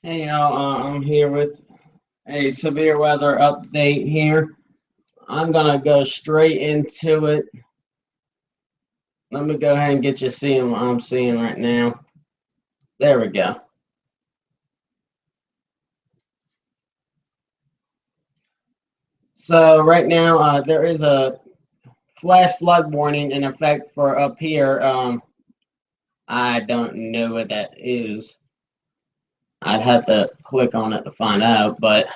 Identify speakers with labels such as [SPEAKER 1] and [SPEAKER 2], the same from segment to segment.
[SPEAKER 1] I'm here with a severe weather update here. I'm gonna go straight into it. Let me go ahead and get you seeing what I'm seeing right now. There we go. So right now, there is a flash flood warning in effect for up here. I don't know what that is. I'd have to click on it to find out, but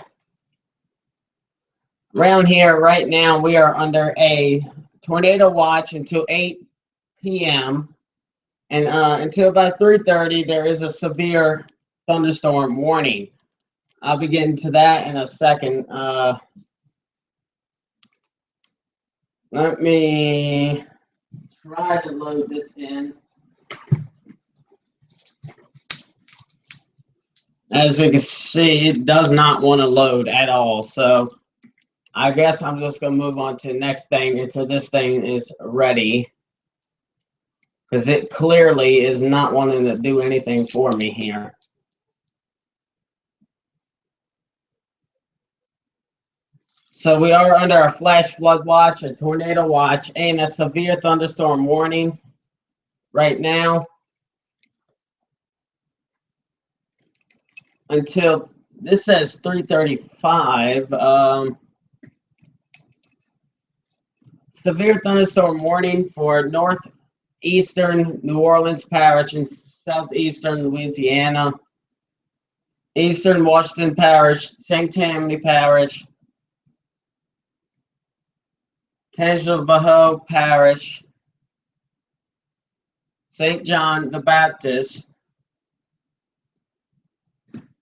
[SPEAKER 1] around here right now, we are under a tornado watch until 8 p.m. And until about 3:30, there is a severe thunderstorm warning. I'll be getting to that in a second. Let me try to load this in. As you can see, it does not want to load at all. So I guess I'm just going to move on to the next thing until this thing is ready. Because it clearly is not wanting to do anything for me here. So we are under a flash flood watch, a tornado watch, and a severe thunderstorm warning right now until this says 3:35. Severe thunderstorm warning for northeastern New Orleans Parish and southeastern Louisiana, eastern Washington Parish, St. Tammany Parish, Tangipahoa Parish, St. John the Baptist,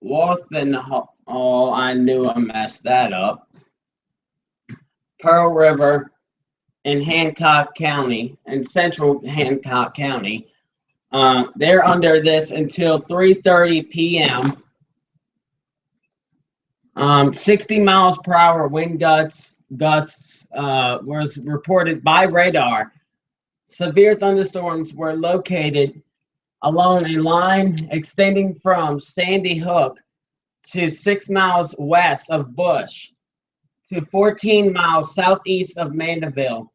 [SPEAKER 1] Walthenhall. Oh, I knew I messed that up. Pearl River in Hancock County, in central Hancock County. They're under this until 3:30 p.m. 60 miles per hour wind gusts was reported by radar. Severe thunderstorms were located along a line extending from Sandy Hook to 6 miles west of Bush to 14 miles southeast of Madisonville,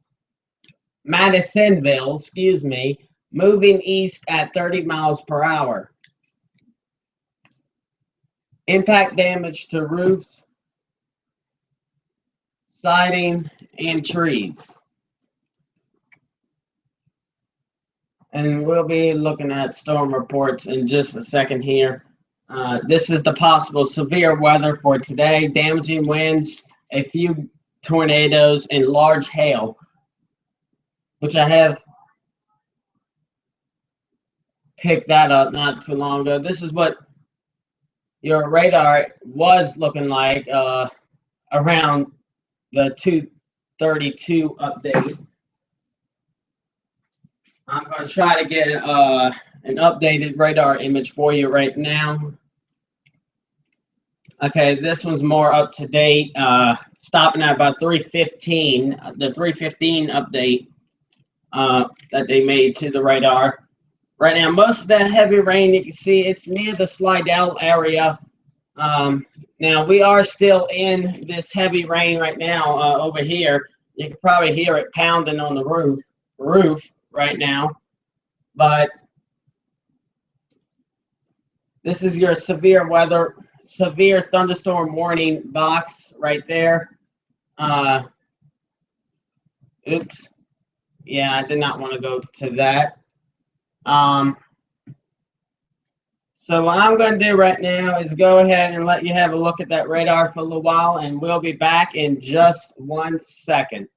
[SPEAKER 1] moving east at 30 miles per hour. Impact damage to roofs, siding, and trees. And we'll be looking at storm reports in just a second here. This is the possible severe weather for today. Damaging winds, a few tornadoes, and large hail, which I have picked that up not too long ago. This is what your radar was looking like around the 2:32 update. I'm going to try to get an updated radar image for you right now. Okay, this one's more up to date. Stopping at about 3:15, the 3:15 update that they made to the radar. Right now, most of that heavy rain, you can see it's near the Slidell area. Now, we are still in this heavy rain right now over here. You can probably hear it pounding on the roof right now. But this is your severe thunderstorm warning box right there. Oops. Yeah, I did not want to go to that. So what I'm going to do right now is go ahead and let you have a look at that radar for a little while, and we'll be back in just 1 second.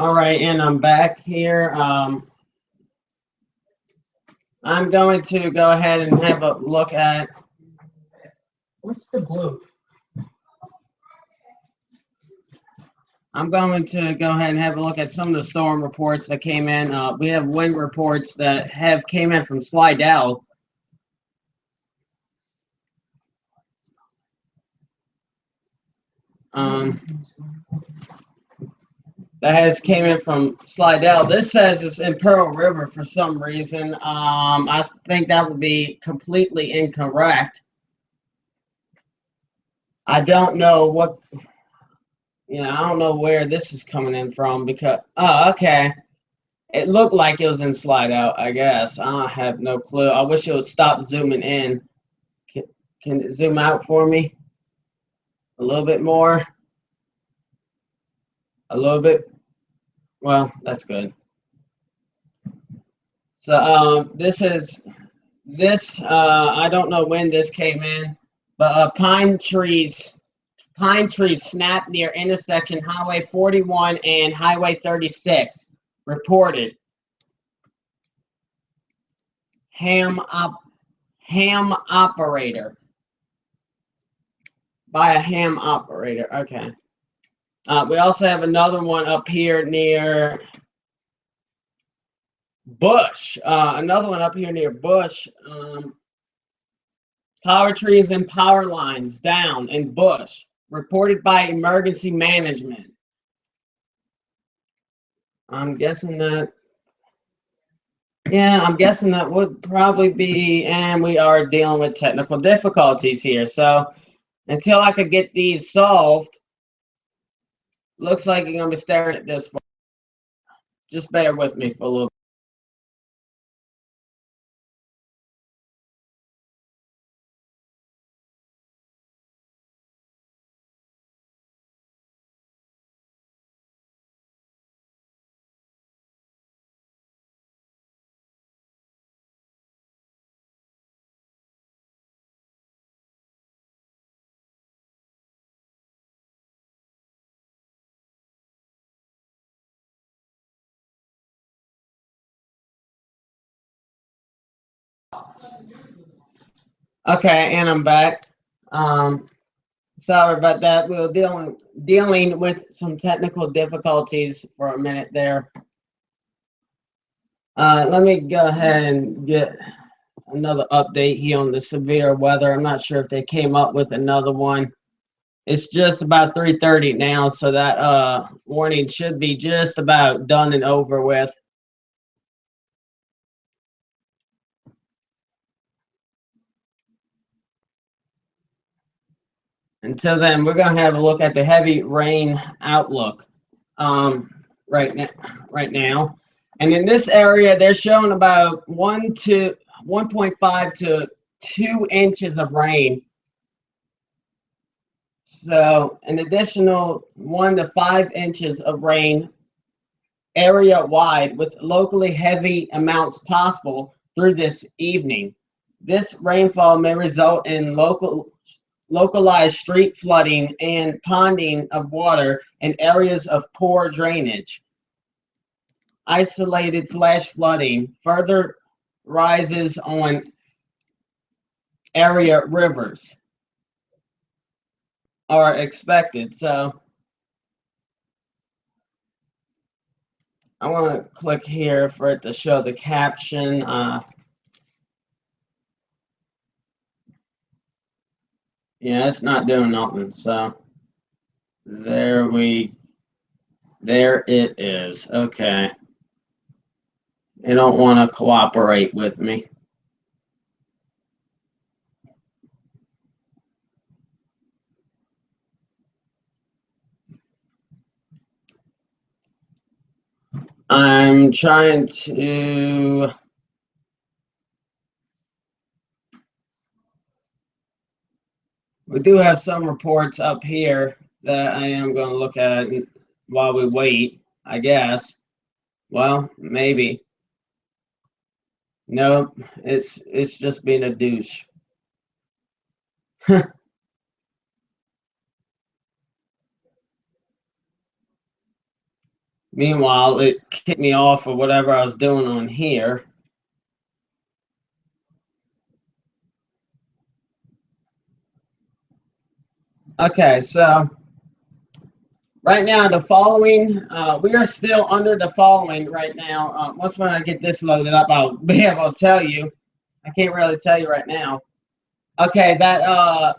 [SPEAKER 1] All right, and I'm back here. I'm going to go ahead and have a look at what's the blue. I'm going to go ahead and have a look at some of the storm reports that came in. We have wind reports that have came in from Slidell. That has came in from Slidell. This says it's in Pearl River for some reason. I think that would be completely incorrect. I don't know what, I don't know where this is coming in from because, oh, okay. It looked like it was in Slidell, I guess. I have no clue. I wish it would stop zooming in. Can it zoom out for me? A little bit more? A little bit? Well, that's good. So I don't know when this came in, but pine trees snapped near intersection Highway 41 and Highway 36. Reported. Ham operator. By a ham operator. Okay. We also have another one up here near Bush. Another one up here near Bush. Power trees and power lines down in Bush. Reported by emergency management. I'm guessing that. Yeah, I'm guessing that would probably be, and we are dealing with technical difficulties here. So until I could get these solved, looks like you're going to be staring at this. Just bear with me for a little bit. Okay, and I'm back. Sorry about that. We were dealing with some technical difficulties for a minute there. Let me go ahead and get another update here on the severe weather. I'm not sure if they came up with another one. It's just about 3:30 now, so that warning should be just about done and over with. Until then, we're going to have a look at the heavy rain outlook right now. And in this area, they're showing about 1.5 to 2 inches of rain. So an additional 1 to 5 inches of rain area wide with locally heavy amounts possible through this evening. This rainfall may result in localized street flooding and ponding of water in areas of poor drainage. Isolated flash flooding, further rises on area rivers are expected. So I want to click here for it to show the caption. Yeah, it's not doing nothing. So there it is. Okay. They don't want to cooperate with me. I'm trying to. We do have some reports up here that I am going to look at while we wait, I guess. Well, maybe. Nope, it's just being a douche. Meanwhile, it kicked me off of whatever I was doing on here. Okay, so right now the following, we are still under the following right now. Once when I get this loaded up, I'll be able to tell you. I can't really tell you right now. Okay, that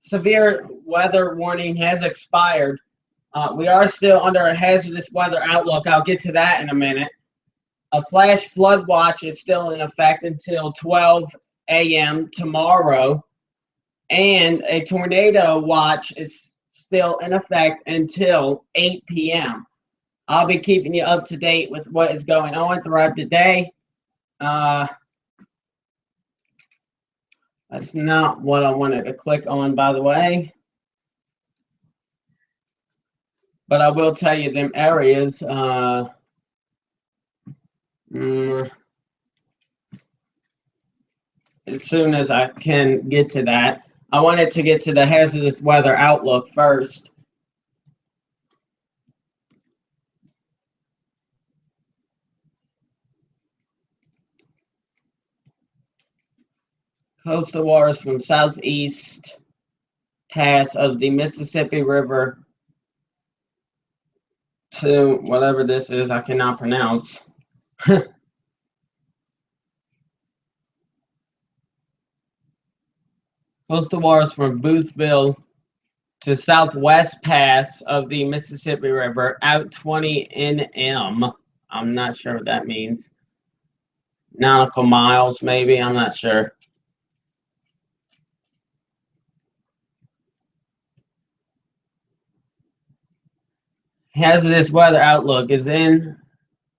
[SPEAKER 1] severe weather warning has expired. We are still under a hazardous weather outlook. I'll get to that in a minute. A flash flood watch is still in effect until 12 a.m. tomorrow, and a tornado watch is still in effect until 8 p.m. I'll be keeping you up to date with what is going on throughout the day. That's not what I wanted to click on, by the way. But I will tell you them areas. As soon as I can get to that. I wanted to get to the hazardous weather outlook first. Coastal waters from southeast pass of the Mississippi River to whatever this is, I cannot pronounce. Coastal waters from Boothville to southwest pass of the Mississippi River out 20 nm. I'm not sure what that means. Nautical miles, maybe. I'm not sure. Hazardous weather outlook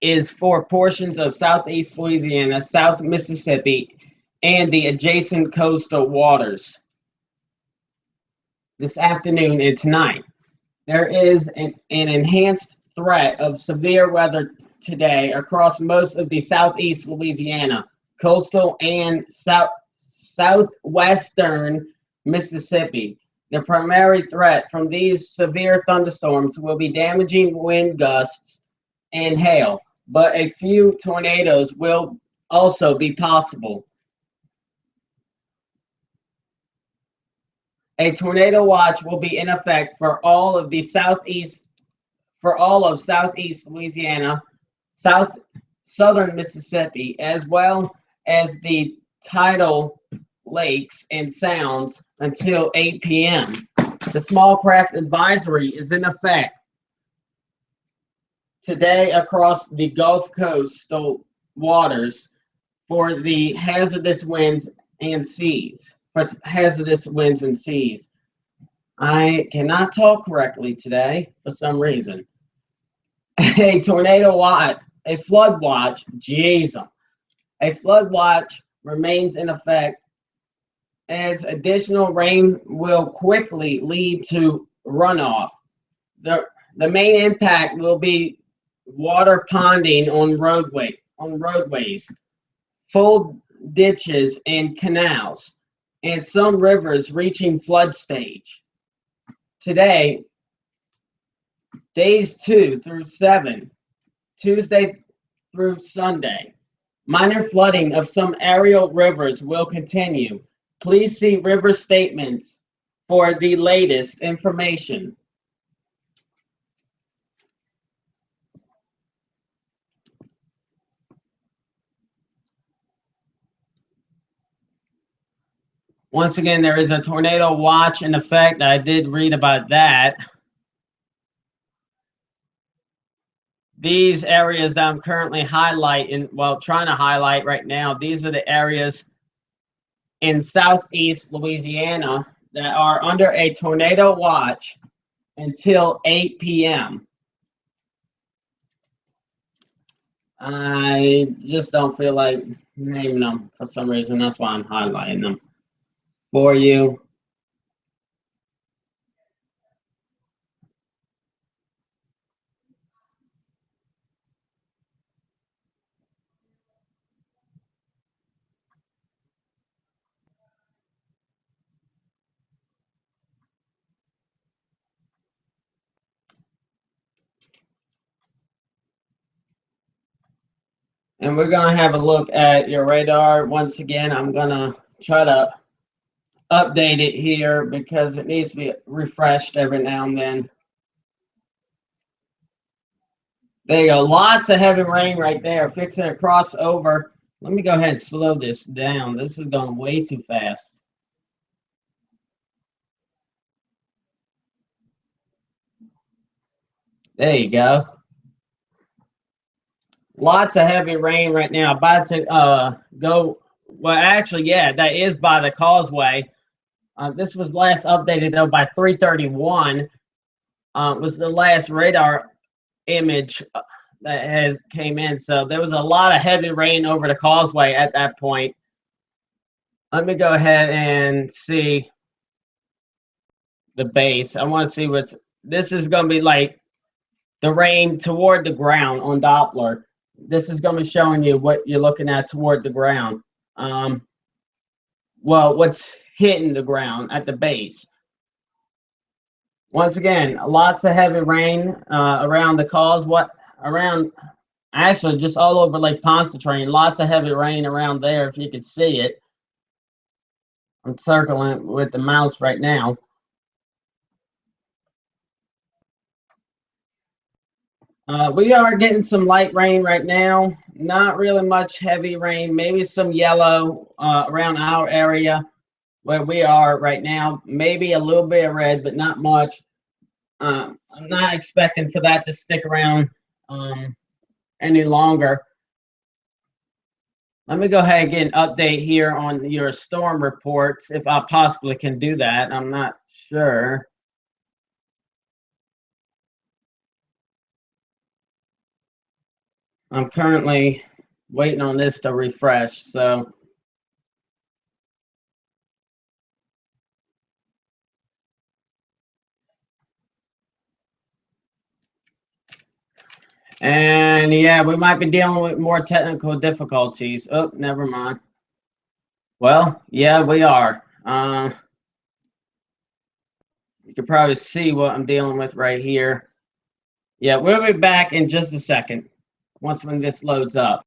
[SPEAKER 1] is for portions of southeast Louisiana, South Mississippi, and the adjacent coastal waters this afternoon and tonight. There is an enhanced threat of severe weather today across most of the southeast Louisiana, coastal, and southwestern Mississippi. The primary threat from these severe thunderstorms will be damaging wind gusts and hail, but a few tornadoes will also be possible. A tornado watch will be in effect for all of southeast Louisiana, southern Mississippi, as well as the tidal lakes and sounds until 8 p.m. The small craft advisory is in effect today across the Gulf Coastal waters for the hazardous winds and seas. I cannot talk correctly today for some reason. A tornado watch, a flood watch, Jesus. A flood watch remains in effect as additional rain will quickly lead to runoff. The main impact will be water ponding on roadways, full ditches and canals, and some rivers reaching flood stage. Today, days 2 through 7, Tuesday through Sunday, minor flooding of some aerial rivers will continue. Please see river statements for the latest information. Once again, there is a tornado watch in effect. I did read about that. These areas that I'm currently highlighting, well, trying to highlight right now, these are the areas in southeast Louisiana that are under a tornado watch until 8 p.m. I just don't feel like naming them for some reason. That's why I'm highlighting them for you. And we're going to have a look at your radar. Once again, I'm going to try to update it here because it needs to be refreshed every now and then. There you go. Lots of heavy rain right there. Fixing a crossover. Let me go ahead and slow this down. This is going way too fast. There you go. Lots of heavy rain right now. About to go. Well, actually, yeah, that is by the causeway. This was last updated though by 3:31. Was the last radar image that has came in. So there was a lot of heavy rain over the causeway at that point. Let me go ahead and see the base. I want to see what's. This is going to be like the rain toward the ground on Doppler. This is going to be showing you what you're looking at toward the ground. Well, what's hitting the ground at the base. Once again, lots of heavy rain around the causeway, around actually just all over Lake Pontchartrain. Lots of heavy rain around there if you can see it. I'm circling with the mouse right now. We are getting some light rain right now. Not really much heavy rain. Maybe some yellow around our area where we are right now. Maybe a little bit of red, but not much. I'm not expecting for that to stick around any longer. Let me go ahead and get an update here on your storm reports, if I possibly can do that. I'm not sure. I'm currently waiting on this to refresh, so. And yeah, we might be dealing with more technical difficulties. Oh, never mind. Well, yeah, we are. You can probably see what I'm dealing with right here. Yeah, we'll be back in just a second once when this loads up.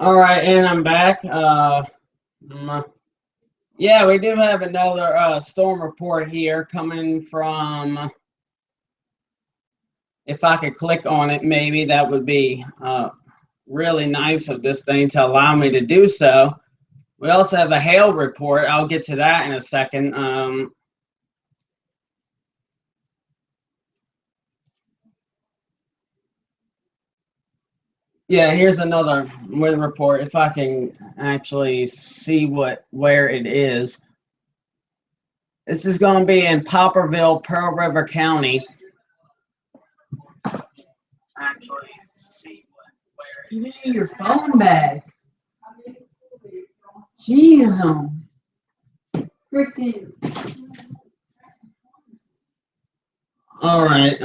[SPEAKER 1] All right, and I'm back. Yeah, we do have another storm report here coming from. If I could click on it, maybe that would be really nice of this thing to allow me to do so. We also have a hail report. I'll get to that in a second. Yeah, here's another wind report. If I can actually see where it is. This is going to be in Poplarville, Pearl River County. Actually, see where.
[SPEAKER 2] You need your phone back. Jeez, freaking.
[SPEAKER 1] All right.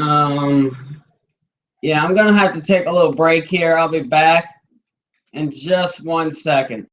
[SPEAKER 1] Yeah, I'm gonna have to take a little break here. I'll be back in just 1 second.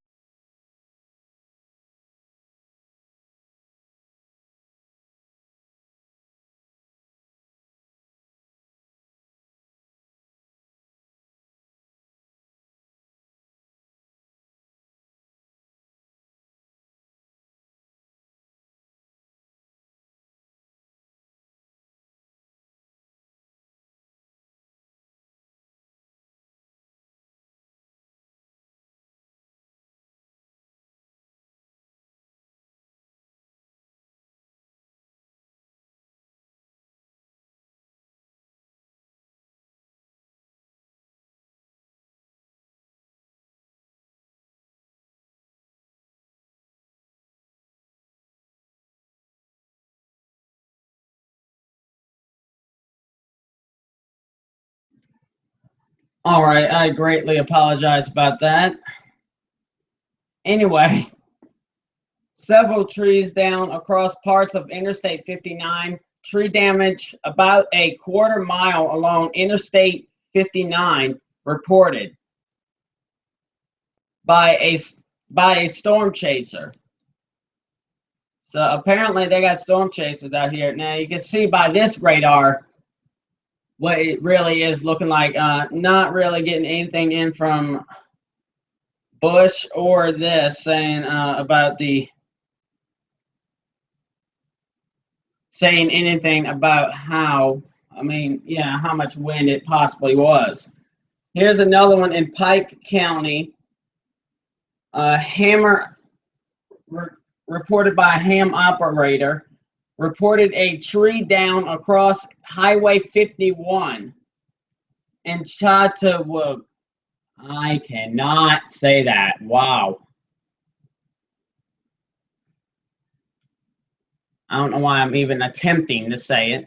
[SPEAKER 1] All right, I greatly apologize about that. Anyway, several trees down across parts of Interstate 59. Tree damage about a quarter-mile along Interstate 59 reported by a storm chaser. So apparently they got storm chasers out here. Now you can see by this radar what it really is looking like. Not really getting anything in from Bush or this saying saying anything about how much wind it possibly was. Here's another one in Pike County. Reported by a ham operator, reported a tree down across Highway 51 in Chautauqua. I cannot say that. Wow. I don't know why I'm even attempting to say it.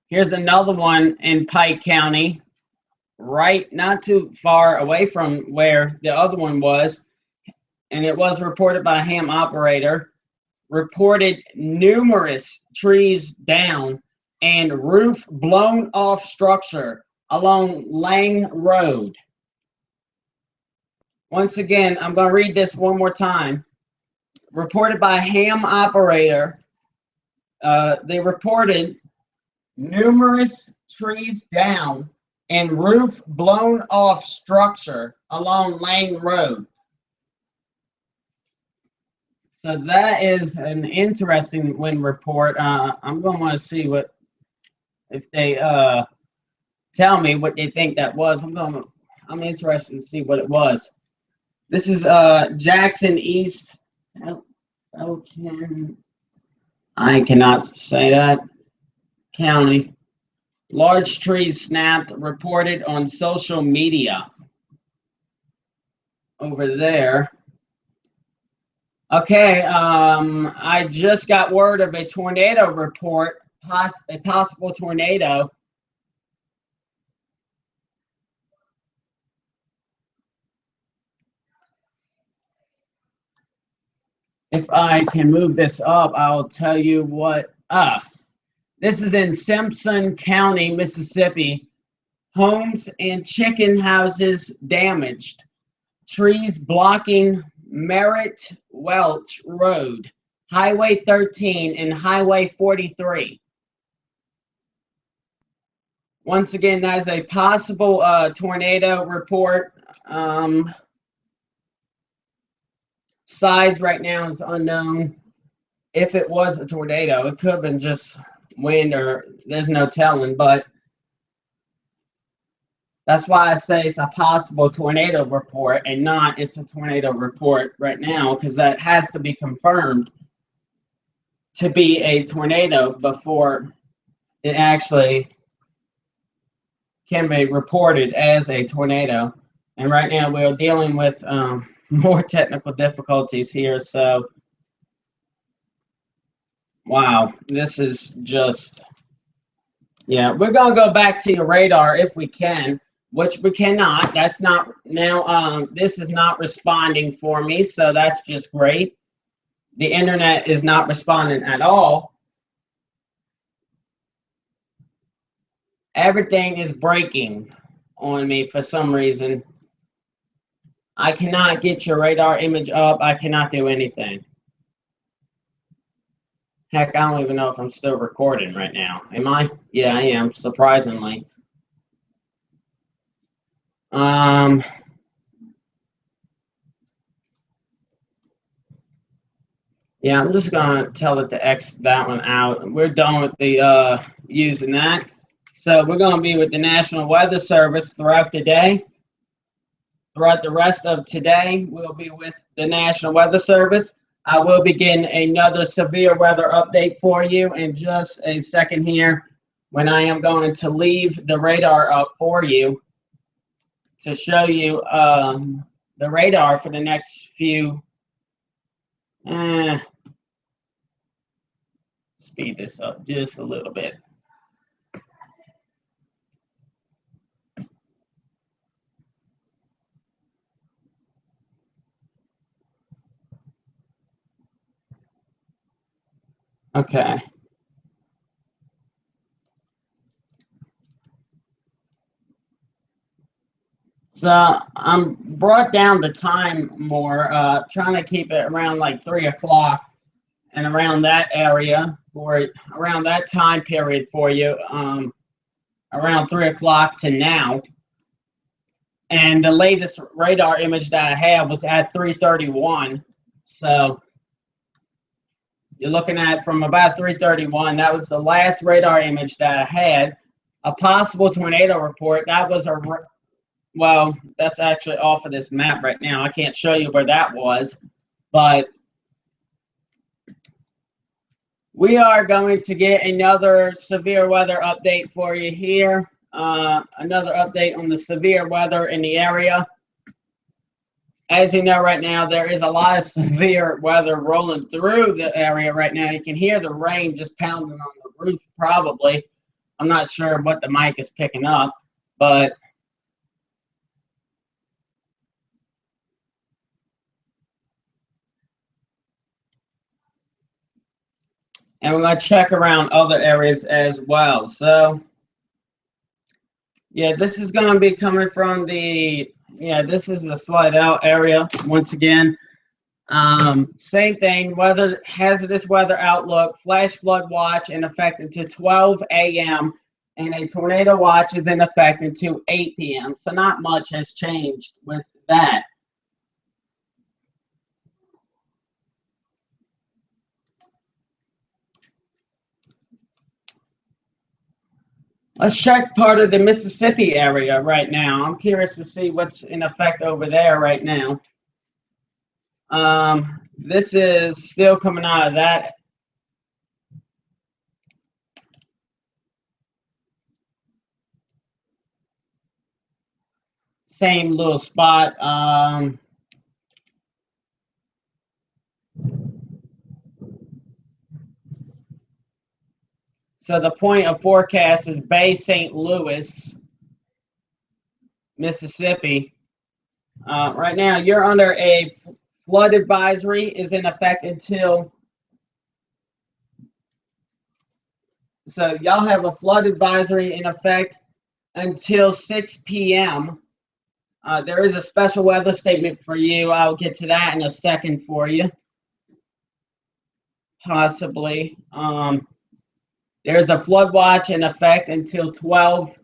[SPEAKER 1] Here's another one in Pike County, right not too far away from where the other one was, and it was reported by a ham operator, reported numerous trees down and roof blown off structure along Lang Road. Once again, I'm going to read this one more time. Reported by a ham operator, they reported numerous trees down and roof blown off structure along Lang Road. So that is an interesting wind report. I'm going to want to see if they tell me what they think that was. I'm interested to see what it was. This is Jackson East. I cannot say that. County. Large trees snapped, reported on social media. Over there. Okay, I just got word of a tornado report, a possible tornado. If I can move this up, I'll tell you what. This is in Simpson County, Mississippi. Homes and chicken houses damaged. Trees blocking Merritt Welch Road, Highway 13 and Highway 43. Once again, that is a possible tornado report. Size right now is unknown. If it was a tornado, it could have been just wind, or there's no telling, but that's why I say it's a possible tornado report and not it's a tornado report right now, because that has to be confirmed to be a tornado before it actually can be reported as a tornado. And right now we're dealing with more technical difficulties here. So, wow, this is just, yeah, we're going to go back to your radar if we can, which we cannot. That's not now. This is not responding for me, so that's just great. The internet is not responding at all. Everything is breaking on me for some reason. I cannot get your radar image up. I cannot do anything. Heck, I don't even know if I'm still recording right now. Am I? Yeah, I am, surprisingly. Yeah, I'm just gonna tell it to X that one out. We're done with the using that. So we're gonna be with the National Weather Service throughout the day. Throughout the rest of today, we'll be with the National Weather Service. I will begin another severe weather update for you in just a second here, when I am going to leave the radar up for you to show you the radar for the next few. Speed this up just a little bit. Okay. So I'm brought down the time more, trying to keep it around like 3 o'clock and around that area, or around that time period for you, around 3 o'clock to now. And the latest radar image that I had was at 3:31. So you're looking at from about 3:31. That was the last radar image that I had. A possible tornado report. That was a, well, that's actually off of this map right now. I can't show you where that was, but we are going to get another severe weather update for you here. Another update on the severe weather in the area. As you know, right now, there is a lot of severe weather rolling through the area right now. You can hear the rain just pounding on the roof, probably. I'm not sure what the mic is picking up, but and we're going to check around other areas as well. So, yeah, this is going to be coming from the, yeah, this is the slide out area once again. Same thing, weather, hazardous weather outlook, flash flood watch in effect until 12 a.m. and a tornado watch is in effect until 8 p.m. So not much has changed with that. Let's check part of the Mississippi area right now. I'm curious to see what's in effect over there right now. This is still coming out of that. Same little spot. So the point of forecast is Bay St. Louis, Mississippi. Right now, you're under a flood advisory, is in effect until, so y'all have a flood advisory in effect until 6 p.m. There is a special weather statement for you. I'll get to that in a second for you. Possibly. There's a flood watch in effect until 12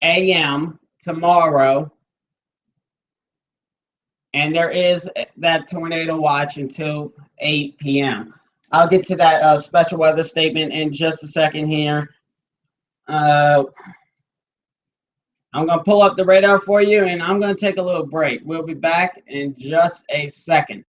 [SPEAKER 1] a.m. tomorrow. and there is that tornado watch until 8 p.m. I'll get to that special weather statement in just a second here. I'm going to pull up the radar for you, and I'm going to take a little break. We'll be back in just a second.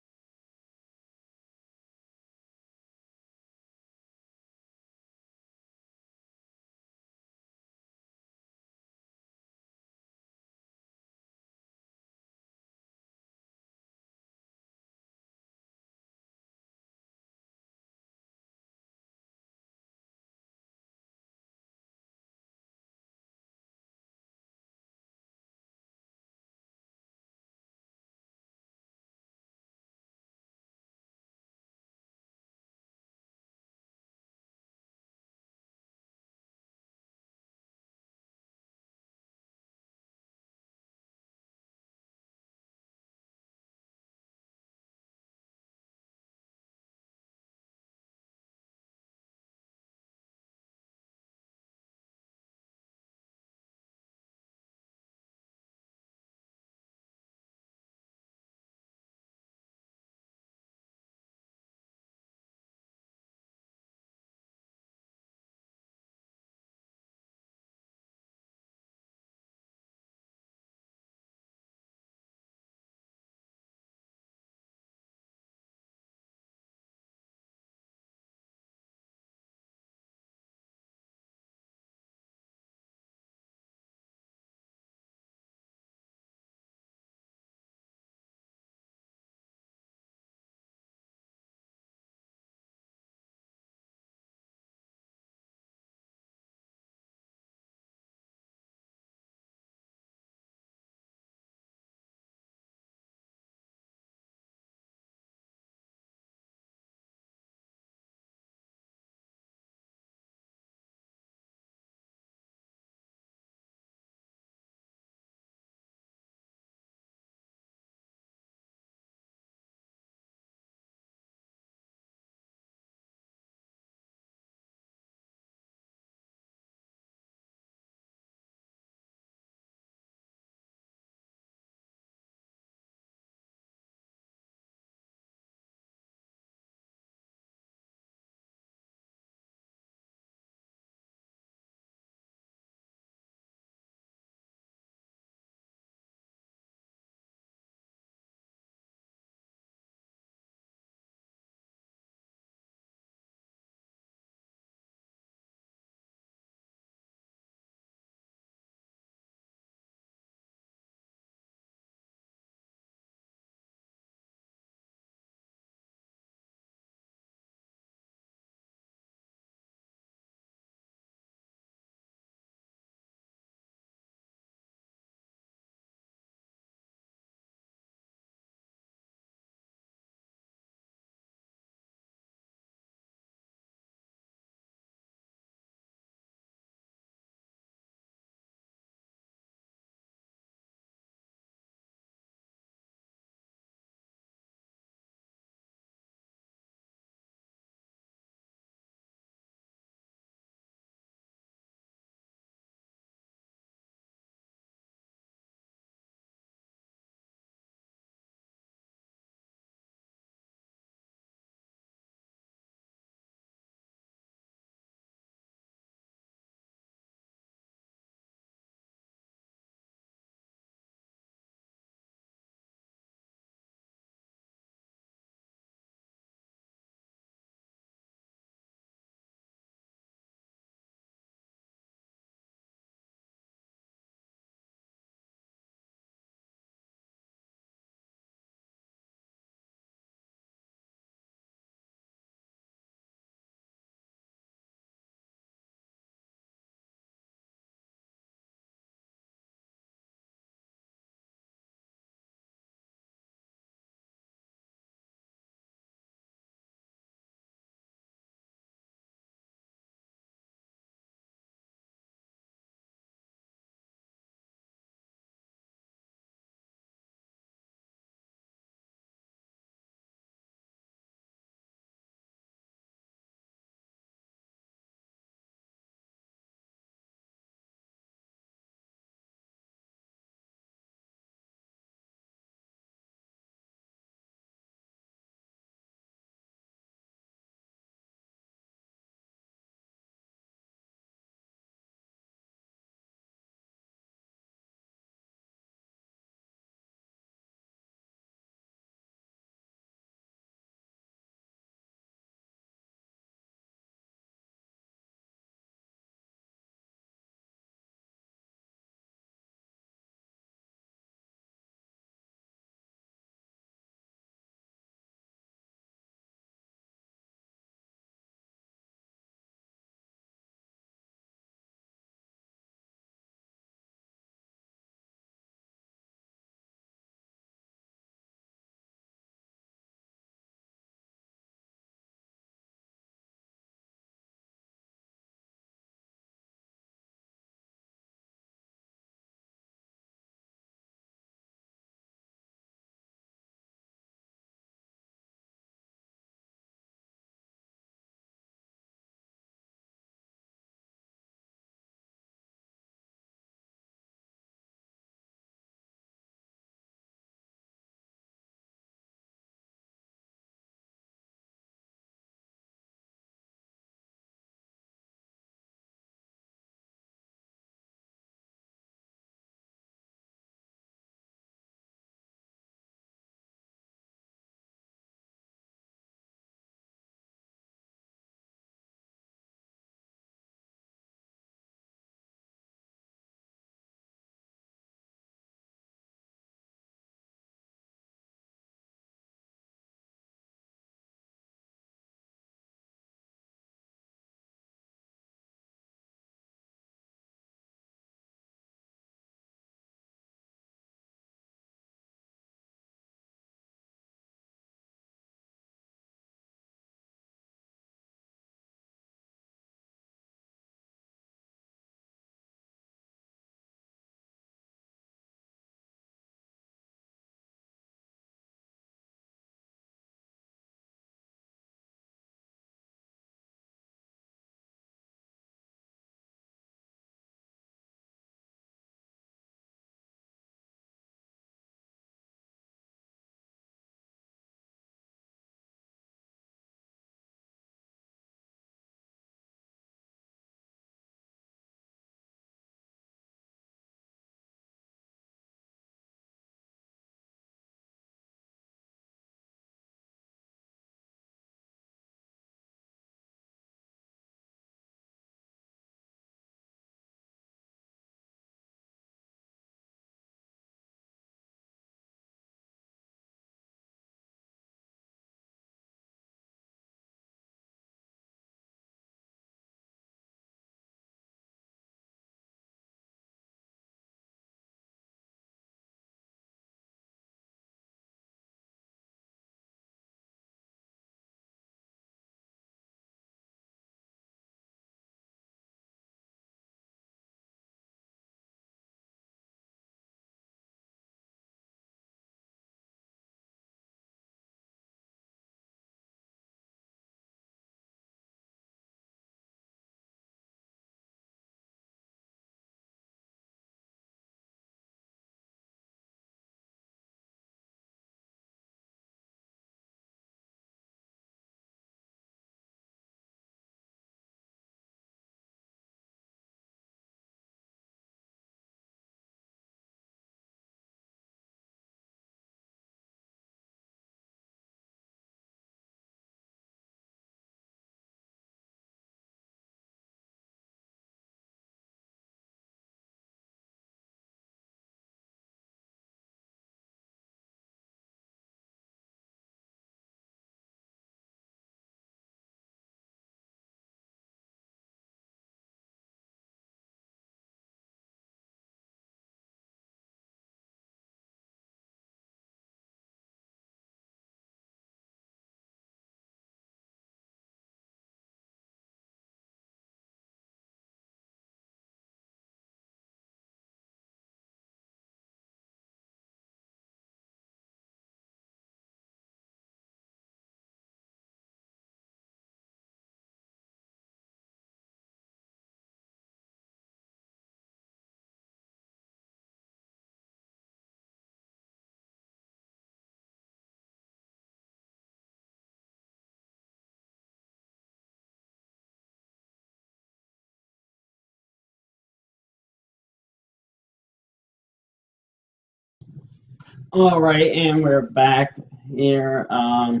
[SPEAKER 1] All right, and we're back here. I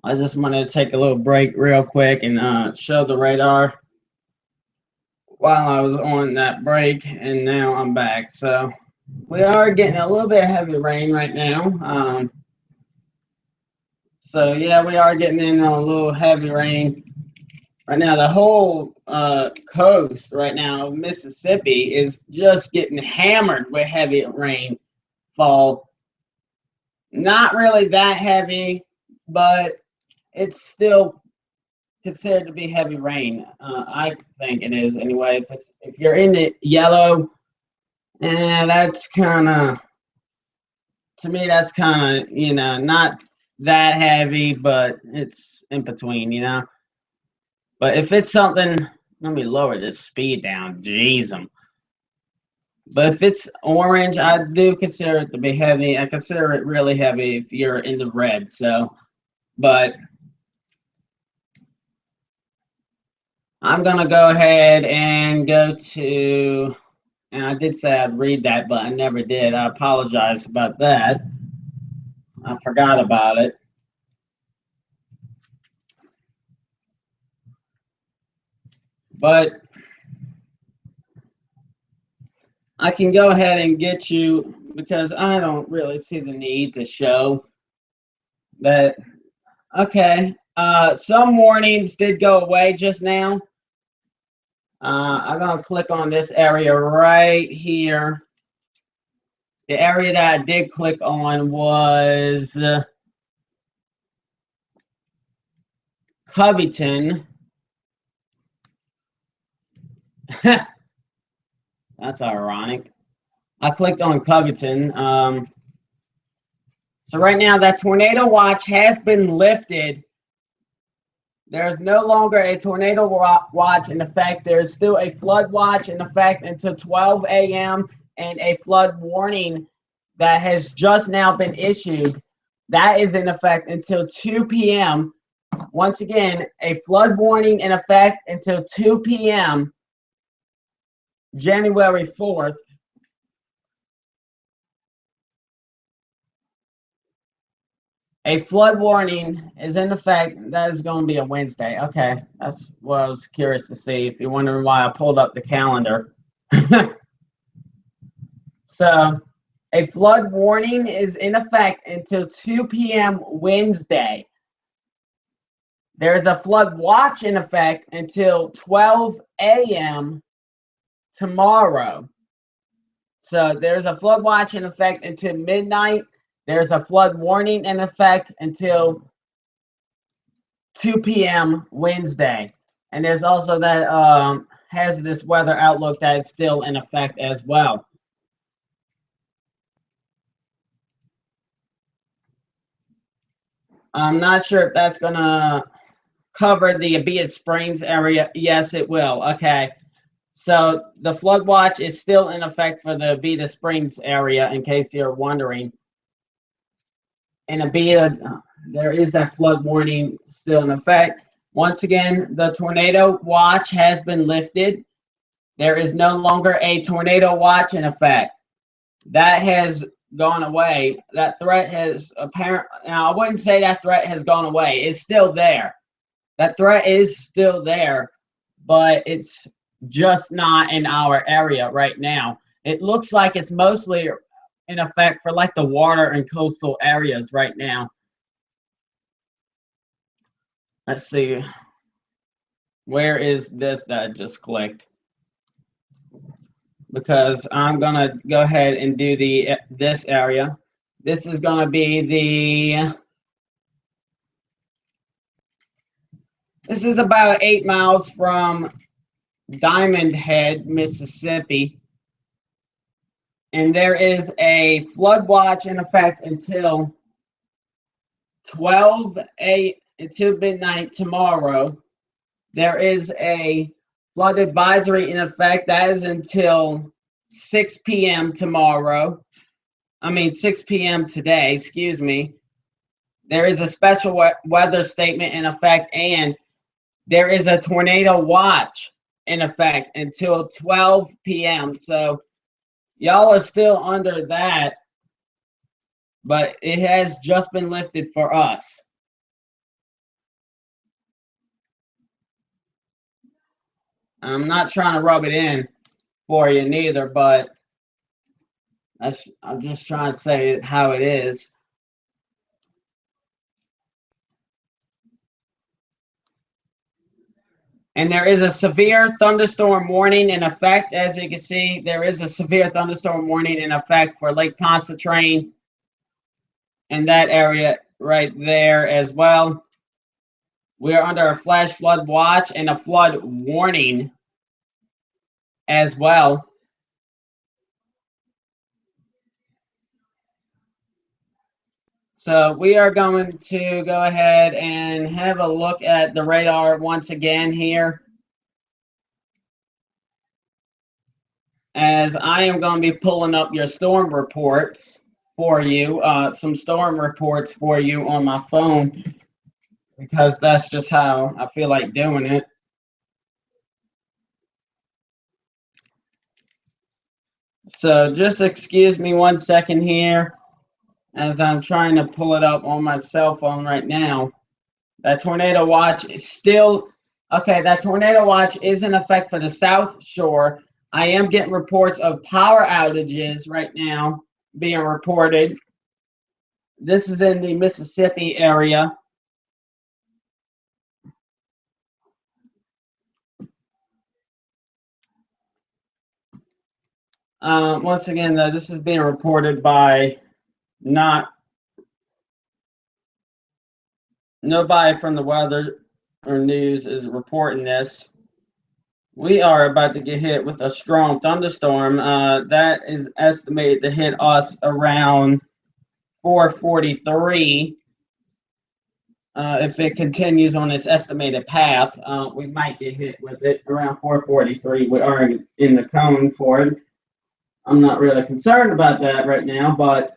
[SPEAKER 1] just wanted to take a little break real quick and show the radar while I was on that break, and now I'm back. So we are getting a little bit of heavy rain right now. So yeah, we are getting in on a little heavy rain right now. The whole coast right now of Mississippi is just getting hammered with heavy rainfall. Not really that heavy, but it's still considered to be heavy rain. I think it is anyway. If you're in the yellow, that's kind of, to me that's kind of, not that heavy, but it's in between. But if it's something, let me lower this speed down. Jeez, but if it's orange, I do consider it to be heavy. I consider it really heavy if you're in the red. So, but I'm going to go ahead and go to, and I did say I'd read that, but I never did. I apologize about that. I forgot about it. But I can go ahead and get you, because I don't really see the need to show that. Okay, some warnings did go away just now. I'm going to click on this area right here. The area that I did click on was Covington. That's ironic. I clicked on Covington. So right now that tornado watch has been lifted. There's no longer a tornado watch in effect. There's still a flood watch in effect until 12 a.m. and a flood warning that has just now been issued. That is in effect until 2 p.m. Once again, a flood warning in effect until 2 p.m. January 4th. A flood warning is in effect. That is going to be a Wednesday. Okay, that's what I was curious to see. If you're wondering why I pulled up the calendar. So, a flood warning is in effect until 2 p.m. Wednesday. There's a flood watch in effect until 12 a.m. tomorrow. So, there's a flood watch in effect until midnight. There's a flood warning in effect until 2 p.m. Wednesday. And there's also that hazardous weather outlook that is still in effect as well. I'm not sure if that's going to cover the Abita Springs area. Yes, it will. Okay. So the flood watch is still in effect for the Abita Springs area, in case you're wondering. In Abita, there is that flood warning still in effect. Once again, the tornado watch has been lifted. There is no longer a tornado watch in effect. That has gone away. That threat has now I wouldn't say that threat has gone away. It's still there. That threat is still there, but it's just not in our area right now. It looks like it's mostly in effect for like the water and coastal areas right now. Let's see. Where is this that I just clicked? Because I'm gonna go ahead and do this area. This is gonna be this is about 8 miles from Diamond Head, Mississippi. And there is a flood watch in effect until until midnight tomorrow. There is a flood advisory in effect. That is until 6 p.m. tomorrow. 6 p.m. today, excuse me. There is a special weather statement in effect, and there is a tornado watch in effect until 12 p.m. So y'all are still under that. but it has just been lifted for us. I'm not trying to rub it in for you neither, but I'm just trying to say it how it is. And there is a severe thunderstorm warning in effect. As you can see, there is a severe thunderstorm warning in effect for Lake Pontchartrain in that area right there as well. We are under a flash flood watch and a flood warning as well. So we are going to go ahead and have a look at the radar once again here, as I am going to be pulling up your storm reports for you, some storm reports for you on my phone, because that's just how I feel like doing it. So just excuse me 1 second here, as I'm trying to pull it up on my cell phone right now. That tornado watch is still, okay, that tornado watch is in effect for the South Shore. I am getting reports of power outages right now being reported. This is in the Mississippi area. Once again, though, this is being reported by nobody from the weather or news is reporting this. We are about to get hit with a strong thunderstorm. That is estimated to hit us around 4:43. If it continues on its estimated path, we might get hit with it around 4:43. We are in the cone for it. I'm not really concerned about that right now, but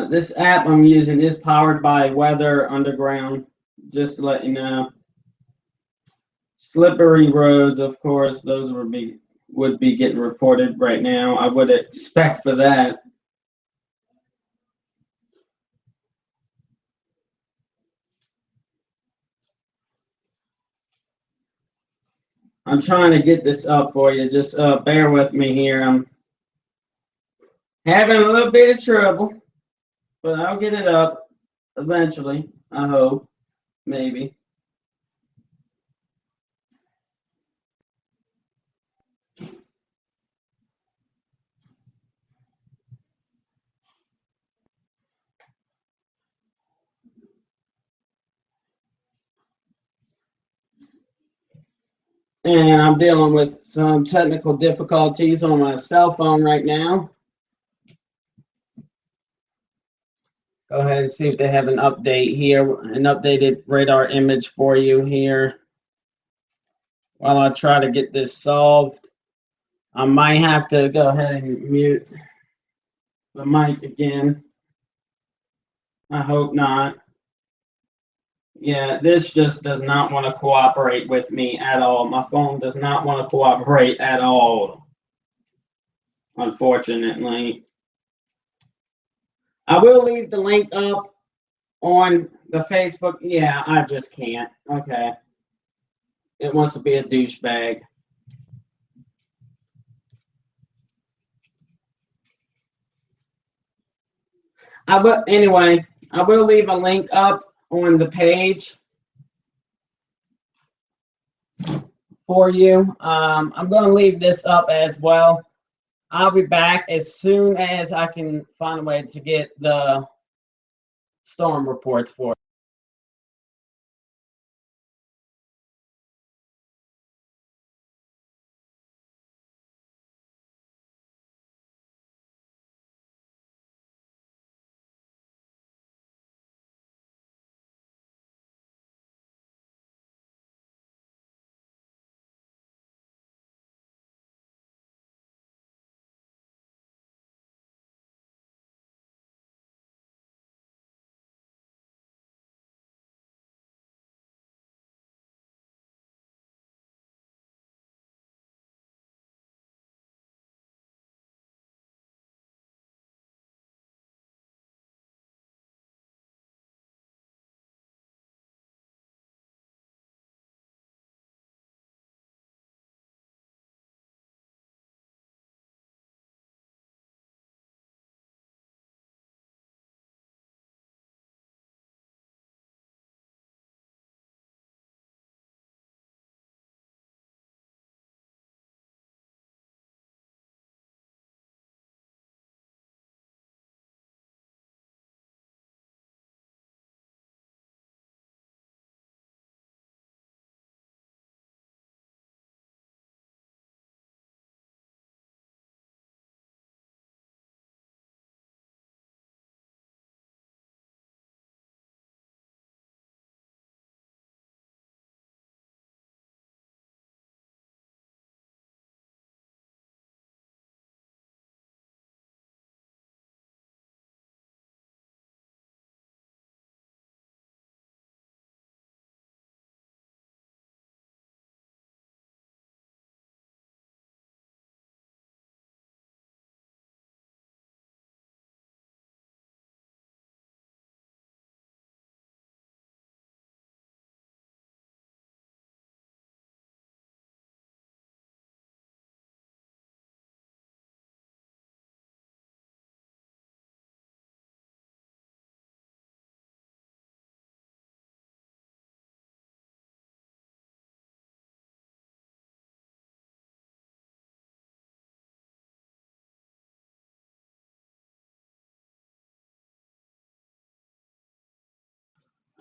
[SPEAKER 1] this app I'm using is powered by Weather Underground, just to let you know. Slippery roads, of course, those would be getting reported right now. I would expect for that. I'm trying to get this up for you. Just bear with me here. I'm having a little bit of trouble, but I'll get it up eventually. I hope, maybe. And I'm dealing with some technical difficulties on my cell phone right now. Go ahead and see if they have an update here, an updated radar image for you here. While I try to get this solved, I might have to go ahead and mute the mic again. I hope not. Yeah, this just does not want to cooperate with me at all. My phone does not want to cooperate at all, unfortunately. I will leave the link up on the Facebook. Yeah, I just can't. Okay. It wants to be a douchebag. Anyway, I will leave a link up on the page for you. I'm going to leave this up as well. I'll be back as soon as I can find a way to get the storm reports for you.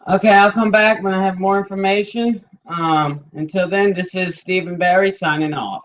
[SPEAKER 1] Okay, I'll come back when I have more information. Until then, this is Stephen Barry signing off.